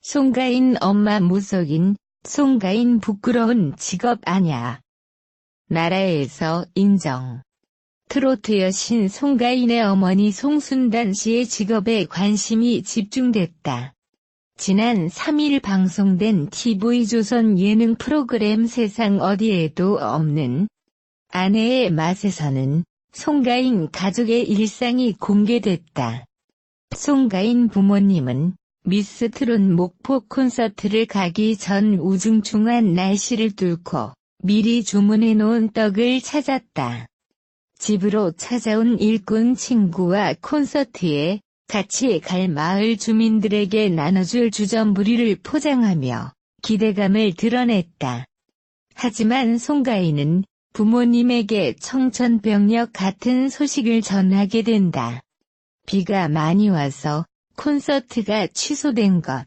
송가인 엄마 무속인, 송가인 부끄러운 직업 아냐. 나라에서 인정. 트로트 여신 송가인의 어머니 송순단 씨의 직업에 관심이 집중됐다. 지난 3일 방송된 TV조선 예능 프로그램 세상 어디에도 없는 아내의 맛에서는 송가인 가족의 일상이 공개됐다. 송가인 부모님은 미스 트롯 목포 콘서트를 가기 전 우중충한 날씨를 뚫고 미리 주문해 놓은 떡을 찾았다. 집으로 찾아온 일꾼 친구와 콘서트에 같이 갈 마을 주민들에게 나눠줄 주전부리를 포장하며 기대감을 드러냈다. 하지만 송가인은 부모님에게 청천벽력 같은 소식을 전하게 된다. 비가 많이 와서 콘서트가 취소된 것.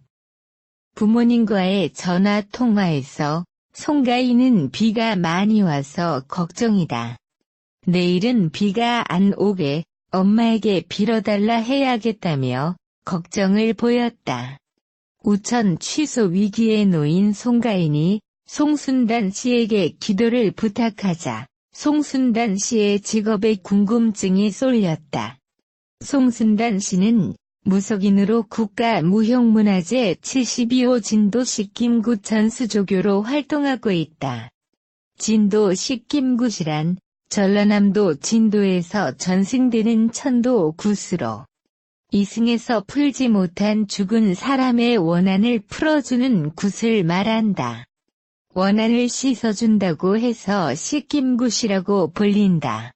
부모님과의 전화 통화에서 송가인은 비가 많이 와서 걱정이다. 내일은 비가 안 오게 엄마에게 빌어달라 해야겠다며 걱정을 보였다. 우천 취소 위기에 놓인 송가인이 송순단 씨에게 기도를 부탁하자 송순단 씨의 직업에 궁금증이 쏠렸다. 송순단 씨는 무속인으로 국가무형문화재 72호 진도 식김구 전수조교로 활동하고 있다. 진도 식김굿이란 전라남도 진도에서 전승되는 천도 굿으로 이승에서 풀지 못한 죽은 사람의 원한을 풀어주는 굿을 말한다. 원한을 씻어준다고 해서 식김굿이라고 불린다.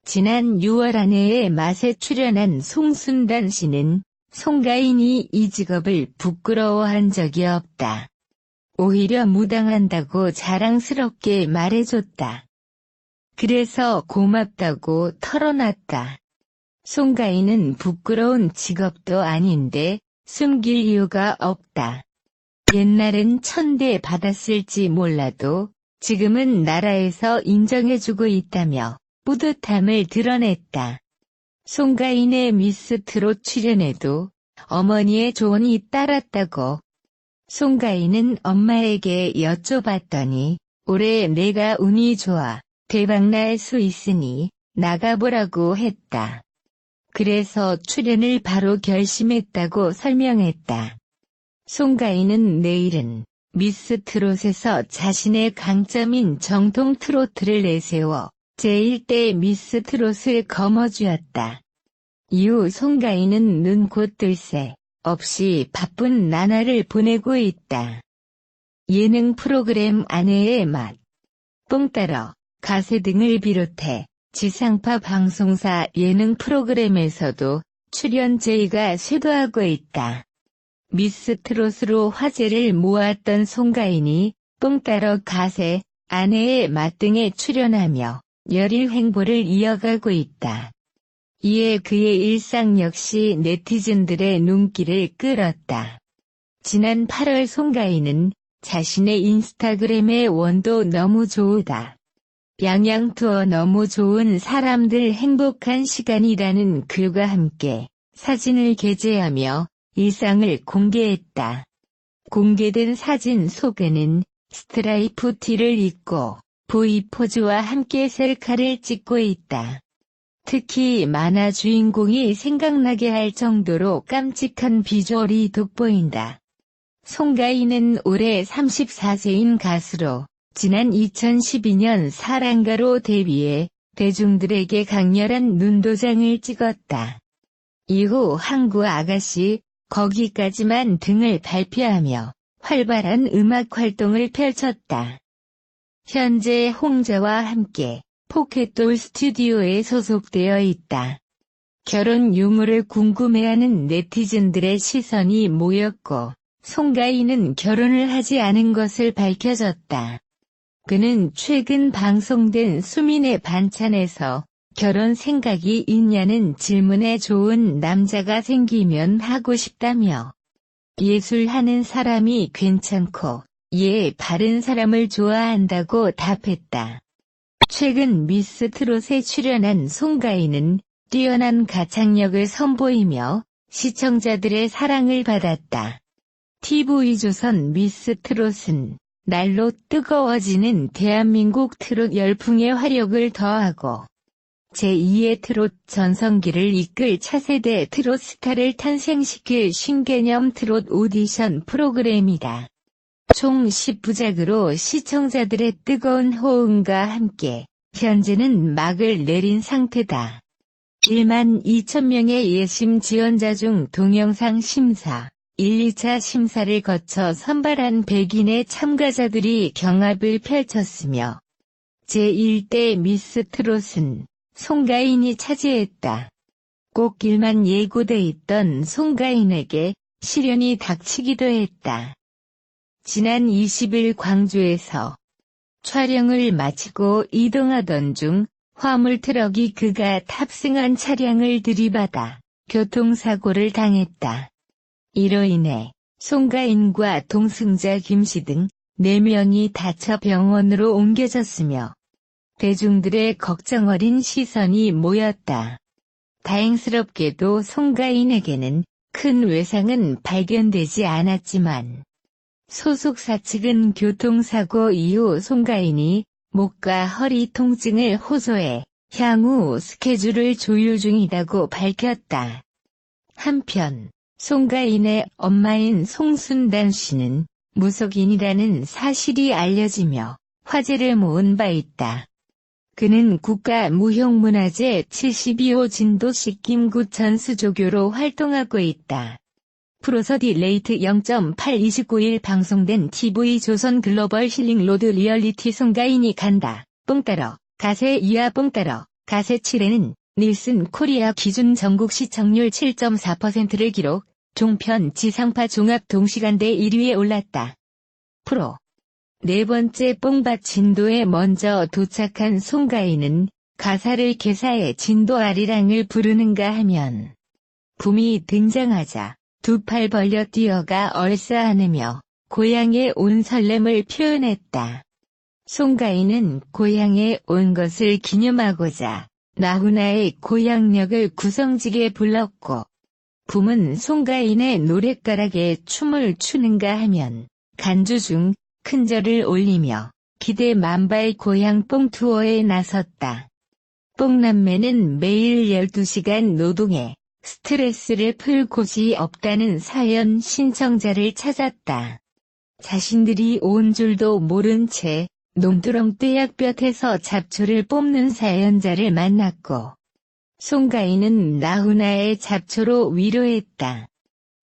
지난 6월 아내의 맛에 출연한 송순단 씨는 송가인이 이 직업을 부끄러워한 적이 없다. 오히려 무당한다고 자랑스럽게 말해줬다. 그래서 고맙다고 털어놨다. 송가인은 부끄러운 직업도 아닌데 숨길 이유가 없다. 옛날엔 천대 받았을지 몰라도 지금은 나라에서 인정해주고 있다며 뿌듯함을 드러냈다. 송가인의 미스 트롯 출연에도 어머니의 조언이 따랐다고. 송가인은 엄마에게 여쭤봤더니 올해 내가 운이 좋아 대박날 수 있으니 나가보라고 했다. 그래서 출연을 바로 결심했다고 설명했다. 송가인은 내일은 미스 트롯에서 자신의 강점인 정통 트로트를 내세워 제1대 미스 트롯을 거머쥐었다. 이후 송가인은 눈 곧 뜰 새 없이 바쁜 나날을 보내고 있다. 예능 프로그램 아내의 맛, 뽕 따러, 가세 등을 비롯해 지상파 방송사 예능 프로그램에서도 출연 제의가 쇄도하고 있다. 미스 트롯으로 화제를 모았던 송가인이 뽕 따러 가세, 아내의 맛 등에 출연하며 열일 횡보를 이어가고 있다. 이에 그의 일상 역시 네티즌들의 눈길을 끌었다. 지난 8월 송가인은 자신의 인스타그램에 원도 너무 좋으다. 양양 투어 너무 좋은 사람들 행복한 시간이라는 글과 함께 사진을 게재하며 일상을 공개했다. 공개된 사진 속에는 스트라이프 티를 입고 V 포즈와 함께 셀카를 찍고 있다. 특히 만화 주인공이 생각나게 할 정도로 깜찍한 비주얼이 돋보인다. 송가인은 올해 34세인 가수로 지난 2012년 사랑가로 데뷔해 대중들에게 강렬한 눈도장을 찍었다. 이후 항구 아가씨, 거기까지만 등을 발표하며 활발한 음악 활동을 펼쳤다. 현재 홍자와 함께 포켓돌 스튜디오에 소속되어 있다. 결혼 유무를 궁금해하는 네티즌들의 시선이 모였고 송가인은 결혼을 하지 않은 것을 밝혀졌다. 그는 최근 방송된 수민의 반찬에서 결혼 생각이 있냐는 질문에 좋은 남자가 생기면 하고 싶다며 예술하는 사람이 괜찮고 바른 사람을 좋아한다고 답했다. 최근 미스 트롯에 출연한 송가인은 뛰어난 가창력을 선보이며 시청자들의 사랑을 받았다. TV조선 미스 트롯은 날로 뜨거워지는 대한민국 트롯 열풍의 화력을 더하고 제2의 트롯 전성기를 이끌 차세대 트롯 스타를 탄생시킬 신개념 트롯 오디션 프로그램이다. 총 10부작으로 시청자들의 뜨거운 호응과 함께 현재는 막을 내린 상태다. 1만 2천 명의 예심 지원자 중 동영상 심사, 1, 2차 심사를 거쳐 선발한 100인의 참가자들이 경합을 펼쳤으며 제1대 미스 트롯은 송가인이 차지했다. 꼭 길만 예고돼 있던 송가인에게 시련이 닥치기도 했다. 지난 20일 광주에서 촬영을 마치고 이동하던 중 화물 트럭이 그가 탑승한 차량을 들이받아 교통사고를 당했다. 이로 인해 송가인과 동승자 김씨 등 4명이 다쳐 병원으로 옮겨졌으며 대중들의 걱정 어린 시선이 모였다. 다행스럽게도 송가인에게는 큰 외상은 발견되지 않았지만 소속사 측은 교통사고 이후 송가인이 목과 허리 통증을 호소해 향후 스케줄을 조율 중이라고 밝혔다. 한편 송가인의 엄마인 송순단 씨는 무속인이라는 사실이 알려지며 화제를 모은 바 있다. 그는 국가무형문화재 72호 진도시 김구 전수조교로 활동하고 있다. 프로서디 레이트 0.8 29일 방송된 TV조선 글로벌 힐링 로드 리얼리티 송가인이 간다. 뽕 따러 가세 이하 뽕 따러 가세 7회는 닐슨 코리아 기준 전국 시청률 7.4%를 기록, 종편 지상파 종합 동시간대 1위에 올랐다. 프로 네 번째 뽕밭 진도에 먼저 도착한 송가인은 가사를 개사해 진도 아리랑을 부르는가 하면 붐이 등장하자 두 팔 벌려 뛰어가 얼싸안으며 고향에 온 설렘을 표현했다. 송가인은 고향에 온 것을 기념하고자 나훈아의 고향역을 구성지게 불렀고 붐은 송가인의 노랫가락에 춤을 추는가 하면 간주 중 큰절을 올리며 기대 만발 고향 뽕 투어에 나섰다. 뽕남매는 매일 12시간 노동해 스트레스를 풀 곳이 없다는 사연 신청자를 찾았다. 자신들이 온 줄도 모른 채 농두렁 떼약볕에서 잡초를 뽑는 사연자를 만났고 송가인은 나훈아의 잡초로 위로했다.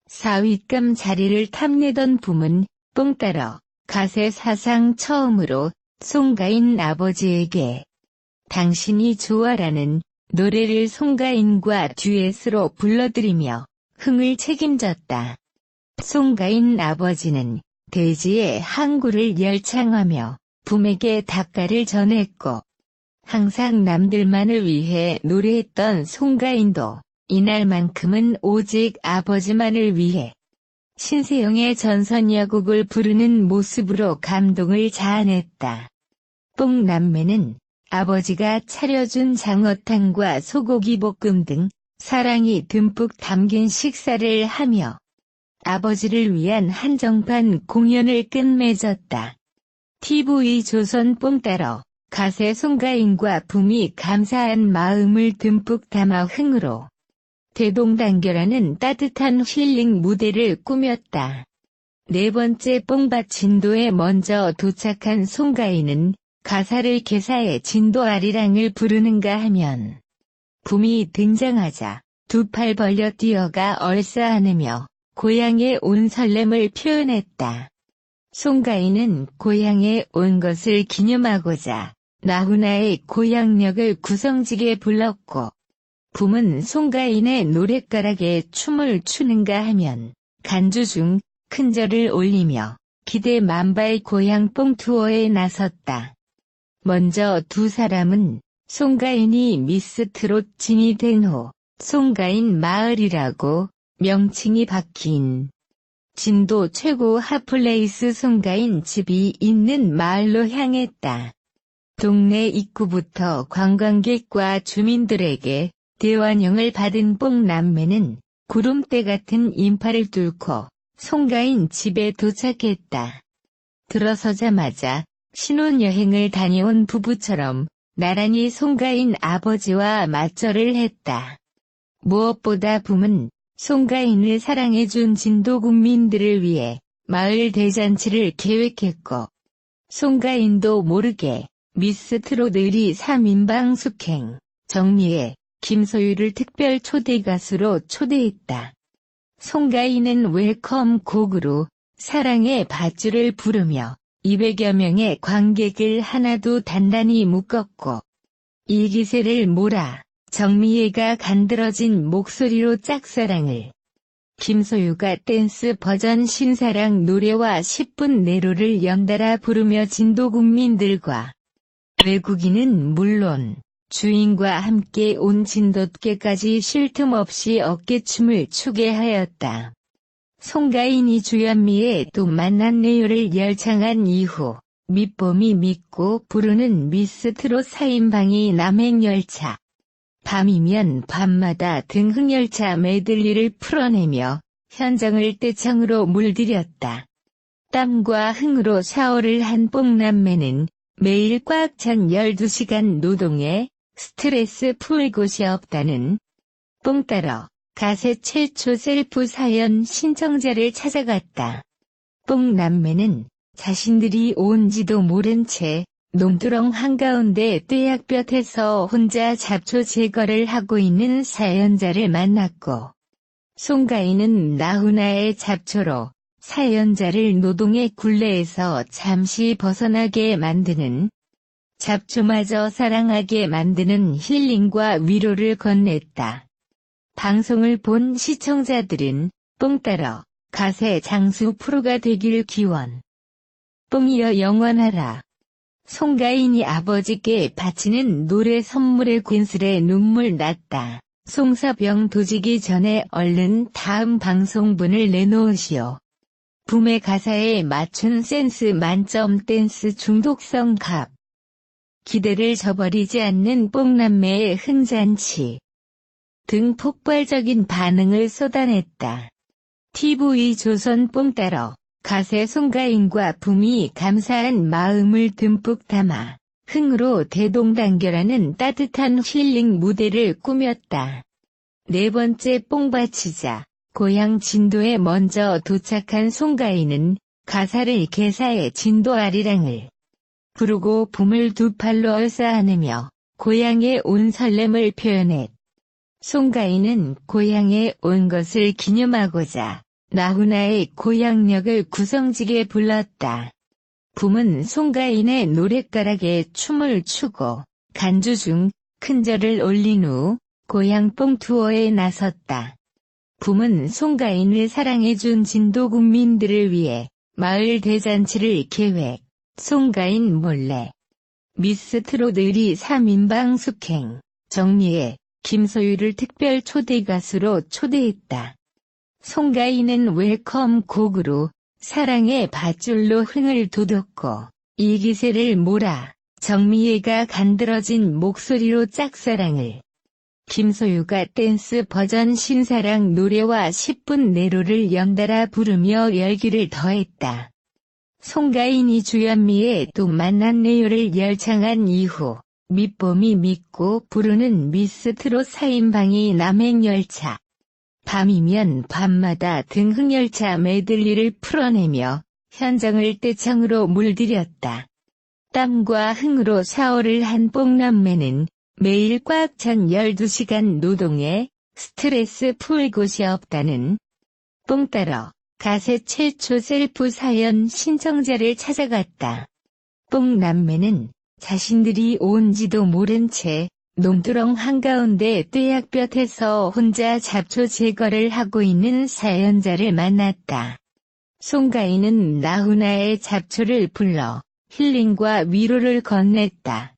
사윗감 자리를 탐내던 붐은 뽕 따러 가세 사상 처음으로 송가인 아버지에게 당신이 좋아라는 노래를 송가인과 듀엣으로 불러드리며 흥을 책임졌다. 송가인 아버지는 대지의 항구를 열창하며 붐에게 닭가를 전했고 항상 남들만을 위해 노래했던 송가인도 이날만큼은 오직 아버지만을 위해 신세영의 전선야곡을 부르는 모습으로 감동을 자아냈다. 뽕남매는 아버지가 차려준 장어탕과 소고기 볶음 등 사랑이 듬뿍 담긴 식사를 하며 아버지를 위한 한정판 공연을 끝맺었다. TV조선 뽕 따러 가세 송가인과 붐이 감사한 마음을 듬뿍 담아 흥으로 대동단결하는 따뜻한 힐링 무대를 꾸몄다. 네 번째 뽕밭 진도에 먼저 도착한 송가인은 가사를 개사해 진도 아리랑을 부르는가 하면 붐이 등장하자 두 팔 벌려 뛰어가 얼싸안으며 고향에 온 설렘을 표현했다. 송가인은 고향에 온 것을 기념하고자 나훈아의 고향역을 구성지게 불렀고 붐은 송가인의 노랫가락에 춤을 추는가 하면 간주 중 큰절을 올리며 기대 만발 고향 뽕 투어에 나섰다. 먼저 두 사람은 송가인이 미스 트롯 진이 된 후 송가인 마을이라고 명칭이 바뀐 진도 최고 핫플레이스 송가인 집이 있는 마을로 향했다. 동네 입구부터 관광객과 주민들에게 대환영을 받은 뽕남매는 구름대 같은 인파를 뚫고 송가인 집에 도착했다. 들어서자마자 신혼여행을 다녀온 부부처럼 나란히 송가인 아버지와 맞절을 했다. 무엇보다 붐은 송가인을 사랑해준 진도 국민들을 위해 마을 대잔치를 계획했고, 송가인도 모르게 미스 트롯 의리 3인방 숙행, 정미애, 김소유를 특별 초대 가수로 초대했다. 송가인은 웰컴 곡으로 사랑의 밧줄을 부르며 200여 명의 관객을 하나도 단단히 묶었고, 이 기세를 몰아 정미애가 간드러진 목소리로 짝사랑을, 김소유가 댄스 버전 신사랑 노래와 10분 내로를 연달아 부르며 진도 국민들과 외국인은 물론 주인과 함께 온 진돗개까지 쉴 틈 없이 어깨춤을 추게 하였다. 송가인이 주현미의 또 만난 내요를 열창한 이후 밑봄이 믿고 부르는 미스 트롯 4인방이 남행열차, 밤이면 밤마다 등흥열차 메들리를 풀어내며 현장을 떼창으로 물들였다. 땀과 흥으로 샤워를 한 뽕남매는 매일 꽉 찬 12시간 노동에 스트레스 풀 곳이 없다는 뽕 따러 가세 최초 셀프 사연 신청자를 찾아갔다. 뽕남매는 자신들이 온지도 모른 채 논두렁 한가운데 떼약볕에서 혼자 잡초 제거를 하고 있는 사연자를 만났고, 송가인은 나훈아의 잡초로 사연자를 노동의 굴레에서 잠시 벗어나게 만드는, 잡초마저 사랑하게 만드는 힐링과 위로를 건넸다. 방송을 본 시청자들은 뽕 따러 가세 장수 프로가 되길 기원. 뽕이여 영원하라. 송가인이 아버지께 바치는 노래 선물에 괜스레 눈물 났다. 송사병 도지기 전에 얼른 다음 방송분을 내놓으시오. 붐의 가사에 맞춘 센스 만점 댄스 중독성 갑. 기대를 저버리지 않는 뽕남매의 흥잔치 등 폭발적인 반응을 쏟아냈다. TV조선 뽕 따러 가세 송가인과 붐이 감사한 마음을 듬뿍 담아 흥으로 대동단결하는 따뜻한 힐링 무대를 꾸몄다. 네 번째 뽕바치자 고향 진도에 먼저 도착한 송가인은 가사를 개사해 진도 아리랑을 부르고 붐을 두 팔로 얼싸안으며 고향에 온 설렘을 표현했. 송가인은 고향에 온 것을 기념하고자 나훈아의 고향역을 구성지게 불렀다. 붐은 송가인의 노랫가락에 춤을 추고 간주 중 큰절을 올린 후 고향 뽕 투어에 나섰다. 붐은 송가인을 사랑해준 진도 국민들을 위해 마을 대잔치를 계획, 송가인 몰래 미스 트롯 의리 3인방 숙행, 정미애, 김소유를 특별 초대 가수로 초대했다. 송가인은 웰컴 곡으로 사랑의 밧줄로 흥을 돋웠고, 이 기세를 몰아 정미애가 간드러진 목소리로 짝사랑을, 김소유가 댄스 버전 신사랑 노래와 10분 내로를 연달아 부르며 열기를 더했다. 송가인이 주현미의 또 만난 내요를 열창한 이후 밑봄이 믿고 부르는 미스 트롯 4인방이 남행열차, 밤이면 밤마다 등흥열차 메들리를 풀어내며 현장을 떼창으로 물들였다. 땀과 흥으로 샤워를 한 뽕남매는 매일 꽉 찬 12시간 노동에 스트레스 풀 곳이 없다는 뽕 따러 가세 최초 셀프 사연 신청자를 찾아갔다. 뽕남매는 자신들이 온지도 모른 채 논두렁 한가운데 떼약볕에서 혼자 잡초 제거를 하고 있는 사연자를 만났다. 송가인은 나훈아의 잡초를 불러 힐링과 위로를 건넸다.